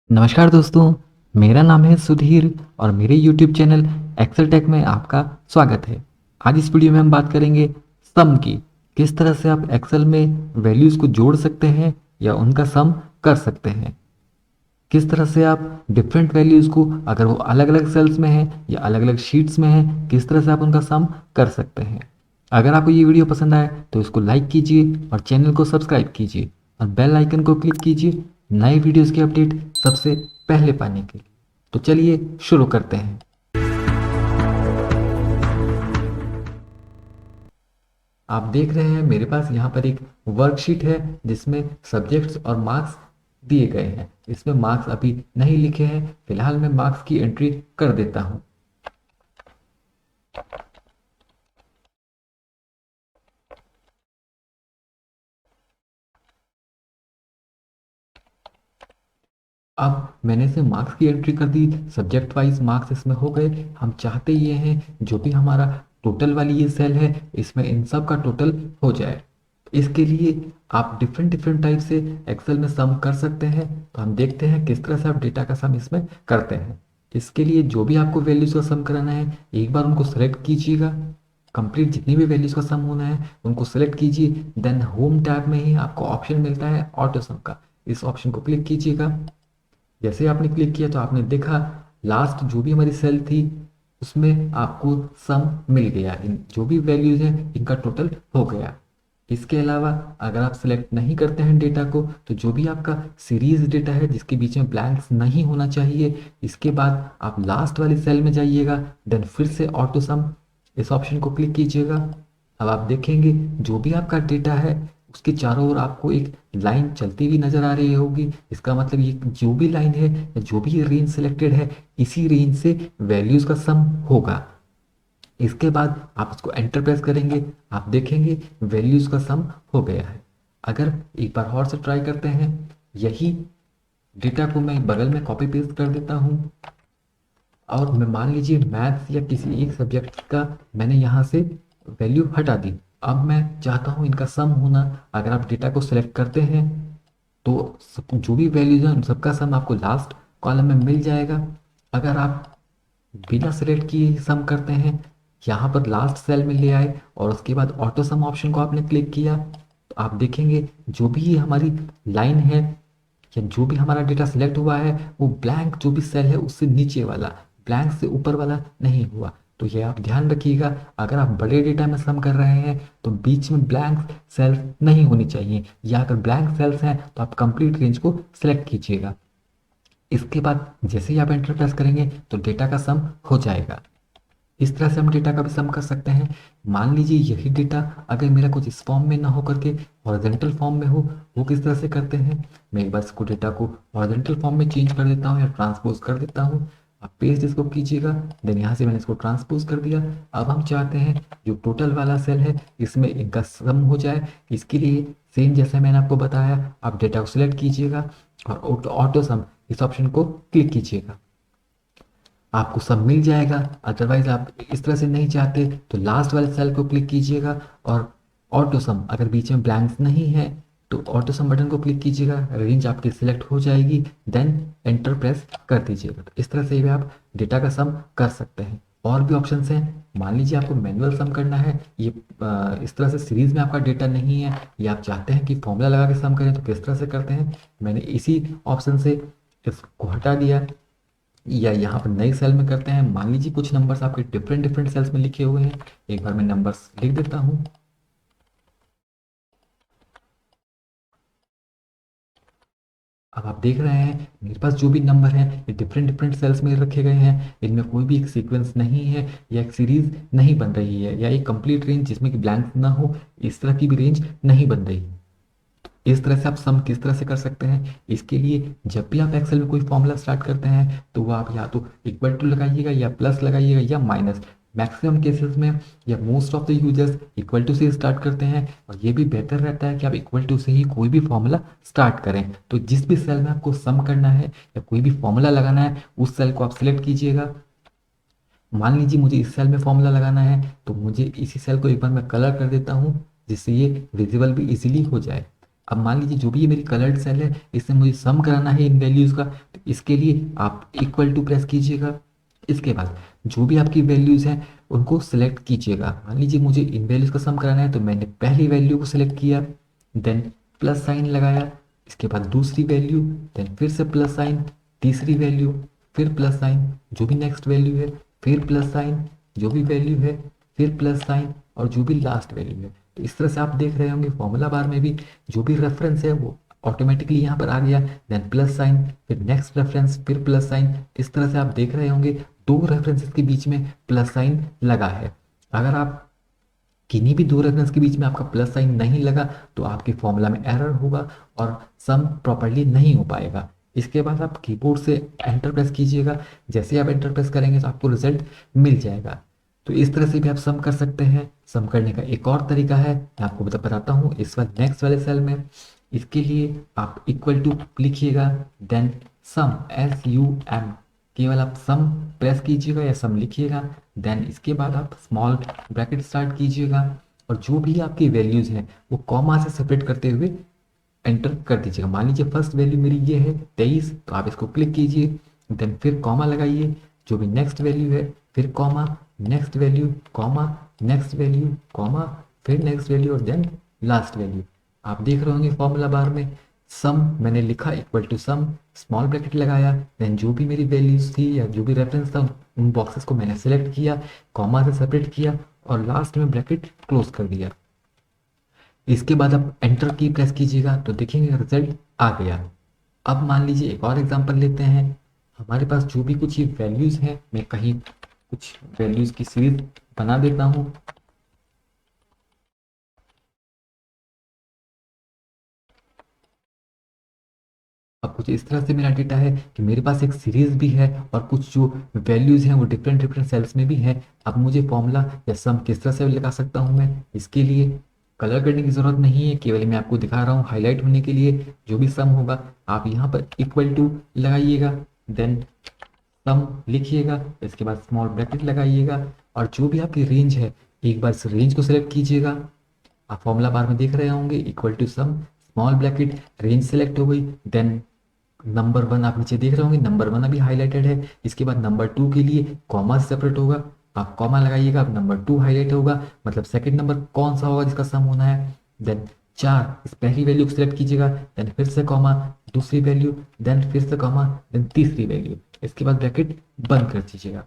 नमस्कार दोस्तों, मेरा नाम है सुधीर और मेरे YouTube चैनल एक्सेल टेक में आपका स्वागत है। आज इस वीडियो में हम बात करेंगे सम की। किस तरह से आप एक्सेल में वैल्यूज़ को जोड़ सकते हैं या उनका सम कर सकते हैं। किस तरह से आप डिफरेंट वैल्यूज़ को, अगर वो अलग अलग सेल्स में हैं या अलग अलग शीट्स में हैं, किस तरह से आप उनका सम कर सकते हैं। अगर आपको ये वीडियो पसंद आए तो इसको लाइक कीजिए और चैनल को सब्सक्राइब कीजिए और बेल आइकन को क्लिक कीजिए नए वीडियोज़ की अपडेट सबसे पहले पाने के लिए। तो चलिए शुरू करते हैं। आप देख रहे हैं मेरे पास यहाँ पर एक वर्कशीट है जिसमें सब्जेक्ट्स और मार्क्स दिए गए हैं। इसमें मार्क्स अभी नहीं लिखे हैं, फिलहाल मैं मार्क्स की एंट्री कर देता हूँ। अब मैंने से मार्क्स की एंट्री कर दी, सब्जेक्ट वाइज मार्क्स इसमें हो गए। हम चाहते ये हैं जो भी हमारा टोटल वाली ये सेल है इसमें इन सब का टोटल हो जाए। इसके लिए आप डिफरेंट डिफरेंट टाइप से एक्सेल में सम कर सकते हैं। तो हम देखते हैं किस तरह से आप डेटा का सम इसमें करते हैं। इसके लिए जो भी आपको वैल्यूज का सम कराना है एक बार उनको सेलेक्ट कीजिएगा। कंप्लीट जितनी भी वैल्यूज का सम होना है उनको सेलेक्ट कीजिए। देन होम टैब में ही आपको ऑप्शन मिलता है ऑटो सम का, इस ऑप्शन को क्लिक कीजिएगा। जैसे आपने क्लिक किया तो आपने देखा लास्ट जो भी हमारी सेल थी उसमें आपको सम मिल गया। इन जो भी वैल्यूज हैं इनका टोटल हो गया। इसके अलावा अगर आप सिलेक्ट नहीं करते हैं डेटा को तो जो भी आपका सीरीज डेटा है जिसके बीच में ब्लैंक्स नहीं होना चाहिए, इसके बाद आप लास्ट वाली सेल में जाइएगा। देन फिर से ऑटो सम इस ऑप्शन को क्लिक कीजिएगा। अब आप देखेंगे जो भी आपका डेटा है उसके चारों ओर आपको एक लाइन चलती हुई नजर आ रही होगी। इसका मतलब ये जो भी लाइन है या जो भी रेंज सिलेक्टेड है इसी रेंज से वैल्यूज का सम होगा। इसके बाद आप इसको एंटर प्रेस करेंगे, आप देखेंगे वैल्यूज का सम हो गया है। अगर एक बार और से ट्राई करते हैं, यही डेटा को मैं बगल में कॉपी पेस्ट कर देता हूँ और मैं मान लीजिए मैथ्स या किसी एक सब्जेक्ट का मैंने यहाँ से वैल्यू हटा दी। अब मैं चाहता हूँ इनका सम होना। अगर आप डेटा को सिलेक्ट करते हैं तो जो भी वैल्यूज हैं उन सबका सम आपको लास्ट कॉलम में मिल जाएगा। अगर आप बिना सिलेक्ट किए सम करते हैं, यहाँ पर लास्ट सेल में ले आए और उसके बाद ऑटो सम ऑप्शन को आपने क्लिक किया तो आप देखेंगे जो भी हमारी लाइन है या जो भी हमारा डेटा सिलेक्ट हुआ है वो ब्लैंक जो भी सेल है उससे नीचे वाला, ब्लैंक से ऊपर वाला नहीं हुआ। तो ये आप ध्यान रखिएगा, अगर आप बड़े डेटा में सम कर रहे हैं तो बीच में ब्लैंक सेल्स नहीं होनी चाहिए, या अगर ब्लैंक सेल्स हैं तो आप कंप्लीट रेंज को सिलेक्ट कीजिएगा। इसके बाद जैसे ही आप एंटर प्रेस करेंगे तो डेटा का सम हो जाएगा। इस तरह से हम डेटा का भी सम कर सकते हैं। मान लीजिए यही डेटा अगर मेरा कुछ इस फॉर्म में ना हो करके हॉरिजॉन्टल फॉर्म में हो, वो किस तरह से करते हैं। मैं एक बार इसको डेटा को हॉरिजॉन्टल फॉर्म में चेंज कर देता हूँ या ट्रांसपोज कर देता हूँ। आप पेस्ट इसको कीजिएगा, देन यहाँ से मैंने इसको ट्रांसपोज कर दिया। अब हम चाहते हैं जो टोटल वाला सेल है इसमें इनका सम हो जाए। इसके लिए सेम जैसा मैंने आपको बताया, आप डेटा को सिलेक्ट कीजिएगा और ऑटो सम इस ऑप्शन को क्लिक कीजिएगा, आपको सब मिल जाएगा। अदरवाइज आप इस तरह से नहीं चाहते तो लास्ट वाले सेल को क्लिक कीजिएगा और ऑटो सम, अगर बीच में ब्लैंक्स नहीं है तो ऑटो सम बटन को क्लिक कीजिएगा, रेंज आपकी सिलेक्ट हो जाएगी। देन एंटर प्रेस कर दीजिएगा। तो इस तरह से भी आप डेटा का सम कर सकते हैं। और भी ऑप्शंस हैं, मान लीजिए आपको मैनुअल सम करना है, ये इस तरह से सीरीज में आपका डेटा नहीं है या आप चाहते हैं कि फॉर्मूला लगा के सम करें, तो किस तरह से करते हैं। मैंने इसी ऑप्शन से इसको हटा दिया, या यहाँ पर नई सेल में करते हैं। मान लीजिए कुछ नंबर्स आपके डिफरेंट डिफरेंट सेल्स में लिखे हुए हैं, एक बार मैं नंबर्स लिख देता हूँ। अब आप देख रहे हैं मेरे पास जो भी नंबर हैं ये डिफरेंट डिफरेंट सेल्स में रखे गए हैं। इनमें कोई भी एक सीक्वेंस नहीं है या एक सीरीज नहीं बन रही है या एक कंप्लीट रेंज जिसमें कि ब्लैंक ना हो, इस तरह की भी रेंज नहीं बन रही। इस तरह से आप सम किस तरह से कर सकते हैं। इसके लिए जब भी आप एक्सेल में कोई फॉर्मूला स्टार्ट करते हैं तो वो आप या तो इक्वल टू लगाइएगा या प्लस लगाइएगा या माइनस। मैक्सिमम केसेस में या most of the users equal to से स्टार्ट करते हैं, और ये भी बेहतर रहता है कि आप इक्वल टू से ही कोई भी फॉर्मूला स्टार्ट करें। तो जिस भी सेल में आपको सम करना है या कोई भी फॉर्मूला लगाना है उस सेल को आप सिलेक्ट कीजिएगा। मान लीजिए मुझे इस सेल में फॉर्मूला लगाना है तो मुझे इसी सेल को एक बार मैं कलर कर देता हूँ जिससे ये विजिबल भी इजीली हो जाए। अब मान लीजिए जो भी ये मेरी कलर्ड सेल है इससे मुझे सम कराना है इन वैल्यूज़ का, तो इसके लिए आप इक्वल टू प्रेस कीजिएगा। इसके बाद जो भी आपकी वैल्यूज़ हैं उनको सिलेक्ट कीजिएगा। मान लीजिए मुझे इन वैल्यूज़ का सम कराना है, तो मैंने पहली वैल्यू को सिलेक्ट किया, देन प्लस साइन लगाया, इसके बाद दूसरी वैल्यू, देन फिर से प्लस साइन, तीसरी वैल्यू, फिर प्लस साइन, जो भी नेक्स्ट वैल्यू है, फिर प्लस साइन, जो भी वैल्यू है, फिर प्लस साइन, और जो भी लास्ट वैल्यू है। तो इस तरह से आप देख रहे होंगे फॉर्मूला बार में भी जो भी रेफरेंस है वो ऑटोमेटिकली यहाँ पर आ गया, देन प्लस साइन, फिर नेक्स्ट रेफरेंस, फिर प्लस साइन। इस तरह से आप देख रहे होंगे दो रेफरेंसेस के बीच में प्लस साइन लगा है। अगर आप किन्हीं भी दो रेफरेंस के बीच में आपका प्लस साइन नहीं लगा तो आपके फॉर्मूला में एरर होगा और सम प्रॉपर्ली नहीं हो पाएगा। इसके बाद आप कीबोर्ड से एंटर प्रेस कीजिएगा। जैसे ही आप एंटर प्रेस करेंगे तो आपको रिजल्ट मिल जाएगा। तो इस तरह से भी आप सम कर सकते हैं। सम करने का एक और तरीका है, मैं आपको बताता हूँ इस वक्त नेक्स्ट वाले सेल में। इसके लिए आप इक्वल टू लिखिएगा, देन सम, SUM, केवल आप सम प्रेस कीजिएगा या सम लिखिएगा। देन इसके बाद आप स्मॉल ब्रैकेट स्टार्ट कीजिएगा और जो भी आपकी वैल्यूज़ हैं वो कॉमा से सेपरेट करते हुए एंटर कर दीजिएगा। मान लीजिए फर्स्ट वैल्यू मेरी ये है 23, तो आप इसको क्लिक कीजिए, देन फिर कॉमा लगाइए, जो भी नेक्स्ट वैल्यू है, फिर comma, next value, comma, next value, comma, फिर नेक्स्ट वैल्यू और देन लास्ट वैल्यू। आप देख रहे होंगे फॉर्मूला बार में सम मैंने लिखा equal to sum, small bracket लगाया, देन जो भी मेरी वैल्यूज थी या जो भी रेफरेंस था उन बॉक्सेस को मैंने सेलेक्ट किया, कॉमा से सेपरेट किया और लास्ट में ब्रैकेट क्लोज कर दिया। इसके बाद आप एंटर की प्रेस कीजिएगा तो देखेंगे रिजल्ट आ गया। अब मान लीजिए एक और एग्जांपल लेते हैं। हमारे पास जो भी कुछ ये वैल्यूज़ हैं, मैं कहीं कुछ वैल्यूज़ की सीरीज बना देता हूँ। अब कुछ इस तरह से मेरा डेटा है कि मेरे पास एक सीरीज भी है और कुछ जो वैल्यूज़ हैं वो डिफरेंट डिफरेंट सेल्स में भी हैं। अब मुझे फॉर्मूला या सम किस तरह से लगा सकता हूँ मैं, इसके लिए कलर करने की ज़रूरत नहीं है, केवल मैं आपको दिखा रहा हूँ हाईलाइट होने के लिए। जो भी सम होगा आप यहाँ पर इक्वल टू लगाइएगा, देन सम लिखिएगा, इसके बाद स्मॉल ब्रैकेट लगाइएगा और जो भी आपकी रेंज है एक बार इस रेंज को सिलेक्ट कीजिएगा। आप फॉर्मूला बार में देख रहे होंगे equal to sum, small bracket, range select हो गई, देन नंबर 1 आप नीचे देख रहे होंगे, नंबर 1 अभी हाईलाइटेड है। इसके बाद नंबर 2 के लिए कॉमा सेपरेट होगा, आप कॉमा लगाइएगा, अब नंबर 2 हाईलाइट होगा, मतलब सेकंड नंबर कौन सा होगा जिसका सम होना है। देन 4 इस पहली वैल्यू को सिलेक्ट कीजिएगा, देन फिर से कॉमा, दूसरी वैल्यू, देन फिर से कॉमा, देन तीसरी वैल्यू, इसके बाद ब्रैकेट बंद कर दीजिएगा।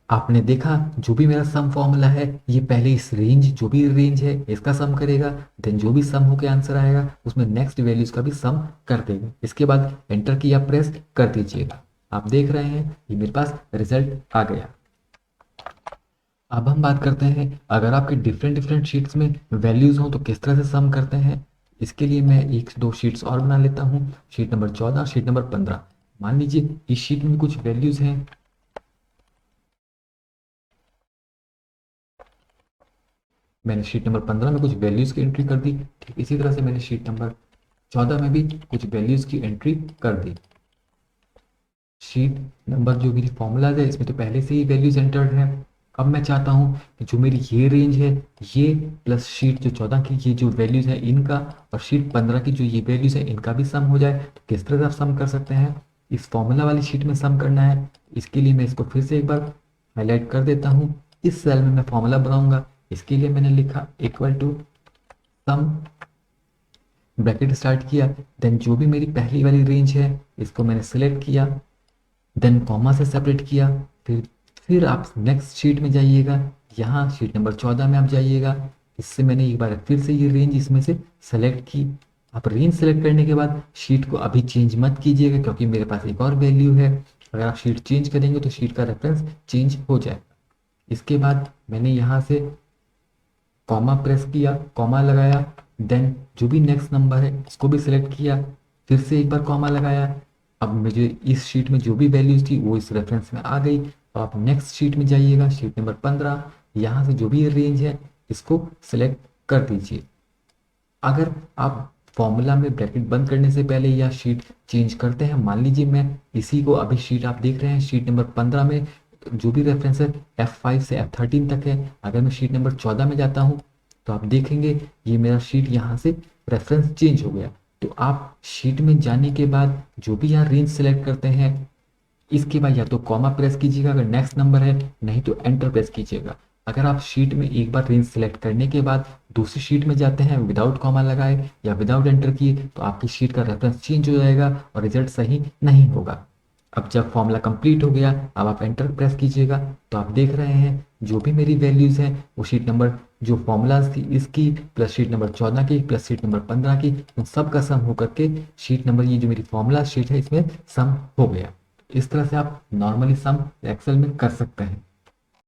आपने देखा जो भी मेरा सम फॉर्मूला है ये पहले इस रेंज, जो भी रेंज है इसका सम करेगा, देन जो भी सम होकर आंसर आएगा उसमें नेक्स्ट वैल्यूज का भी सम कर देगा। इसके बाद एंटर की आप प्रेस कर दीजिएगा। आप देख रहे हैं ये मेरे पास रिजल्ट आ गया। अब हम बात करते हैं अगर आपके डिफरेंट डिफरेंट शीट्स में वैल्यूज हों तो किस तरह से सम करते हैं। इसके लिए मैं एक दो शीट्स और बना लेता हूँ, शीट नंबर 14, शीट नंबर 15। मान लीजिए इस शीट में कुछ वैल्यूज हैं, मैंने शीट नंबर 15 में कुछ वैल्यूज़ की एंट्री कर दी। ठीक इसी तरह से मैंने शीट नंबर 14 में भी कुछ वैल्यूज़ की एंट्री कर दी। शीट नंबर जो मेरी फॉर्मूलाज है इसमें तो पहले से ही वैल्यूज एंटर्ड है। अब मैं चाहता हूँ कि जो मेरी ये रेंज है ये प्लस शीट जो 14 की ये जो वैल्यूज है इनका और शीट 15 की जो ये वैल्यूज है इनका भी सम हो जाए। तो किस तरह से आप सम कर सकते हैं, इस फॉर्मूला वाली शीट में सम करना है। इसके लिए मैं इसको फिर से एक बार हाईलाइट कर देता हूँ। इस सेल में मैं फॉर्मूला बनाऊंगा। इसके लिए मैंने लिखा equal to sum, bracket start किया, देन जो भी मेरी पहली वाली रेंज है इसको मैंने सिलेक्ट किया, देन कॉमा से सेपरेट किया। फिर आप नेक्स्ट शीट में जाइएगा, यहाँ शीट नंबर 14 में आप जाइएगा। इससे मैंने एक बार फिर से ये रेंज इसमें से सेलेक्ट की। आप रेंज सेलेक्ट करने के बाद शीट को अभी चेंज मत कीजिएगा क्योंकि मेरे पास एक और वैल्यू है। अगर आप शीट चेंज करेंगे तो शीट का रेफरेंस चेंज हो जाएगा। इसके बाद मैंने यहाँ से कॉमा प्रेस किया, कॉमा लगाया, देन जो भी नेक्स्ट नंबर है इसको भी सिलेक्ट किया, फिर से एक बार कॉमा लगाया। अब मुझे इस शीट में जो भी वैल्यूज थी वो इस रेफरेंस में आ गई। तो आप नेक्स्ट शीट में जाइएगा, शीट नंबर 15, यहाँ से जो भी रेंज है इसको सिलेक्ट कर दीजिए। अगर आप फॉर्मूला में ब्रैकेट बंद करने से पहले या शीट चेंज करते हैं, मान लीजिए मैं इसी को अभी शीट आप देख रहे हैं शीट नंबर 15 में जो भी रेफरेंस है F5 से F13 तक है। अगर मैं शीट नंबर 14 में जाता हूँ तो आप देखेंगे ये मेरा शीट यहाँ से रेफरेंस चेंज हो गया। तो तो आप शीट में जाने के बाद जो भी यहाँ रेंज सेलेक्ट करते हैं, इसके बाद या तो कॉमा प्रेस कीजिएगा अगर नेक्स्ट नंबर है, नहीं तो एंटर प्रेस कीजिएगा। अगर आप शीट में एक बार रेंज सेलेक्ट करने के बाद दूसरी शीट में जाते हैं विदाउट कॉमा लगाए या विदाउट एंटर किए, तो आपकी शीट का रेफरेंस चेंज हो जाएगा और रिजल्ट सही नहीं होगा। अब जब फॉर्मूला कंप्लीट हो गया, अब आप एंटर प्रेस कीजिएगा, तो आप देख रहे हैं जो भी मेरी वैल्यूज़ हैं वो शीट नंबर जो फॉर्मूलाज थी इसकी प्लस शीट नंबर 14 की प्लस शीट नंबर 15 की, उन सब का सम होकर के शीट नंबर ये जो मेरी फॉर्मूला शीट है इसमें सम हो गया। इस तरह से आप नॉर्मली सम एक्सेल में कर सकते हैं।